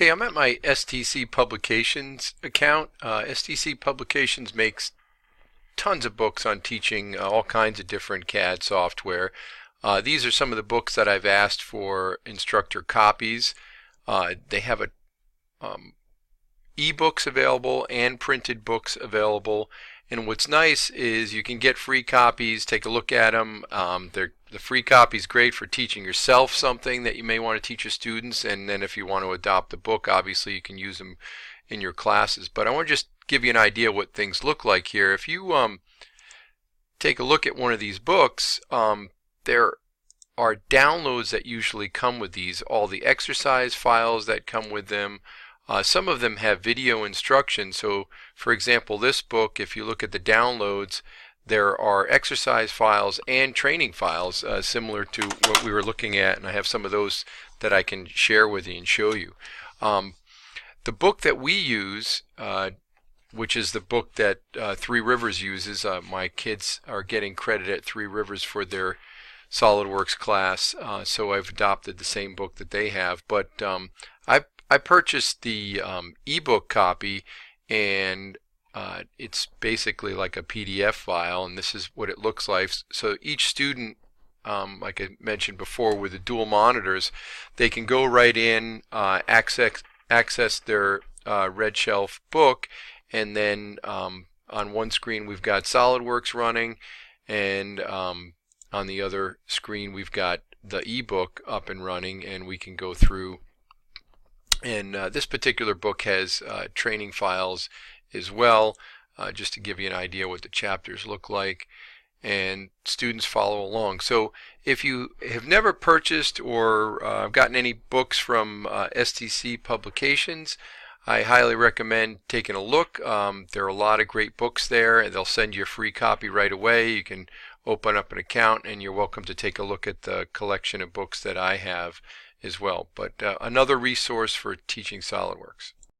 Okay, I'm at my STC Publications account. STC Publications makes tons of books on teaching all kinds of different CAD software. These are some of the books that I've asked for instructor copies. They have e-books available and printed books available. And what's nice is you can get free copies, take a look at them. The free copy is great for teaching yourself something that you may want to teach your students, and then if you want to adopt the book, obviously you can use them in your classes. But I want to just give you an idea what things look like here. If you take a look at one of these books, there are downloads that usually come with these, all the exercise files that come with them. Some of them have video instructions. So for example, this book, if you look at the downloads, there are exercise files and training files similar to what we were looking at, and I have some of those that I can share with you and show you. The book that we use, which is the book that Three Rivers uses, my kids are getting credit at Three Rivers for their Solidworks class, so I've adopted the same book that they have. But I purchased the ebook copy, and it's basically like a PDF file, and this is what it looks like. So each student, like I mentioned before, with the dual monitors, they can go right in, access their Red Shelf book, and then on one screen we've got Solidworks running, and on the other screen we've got the ebook up and running, and we can go through. And this particular book has training files as well, just to give you an idea what the chapters look like, and students follow along. So if you have never purchased or gotten any books from STC Publications, I highly recommend taking a look. There are a lot of great books there, and they'll send you a free copy right away. You can open up an account, and you're welcome to take a look at the collection of books that I have as well. But another resource for teaching SolidWorks.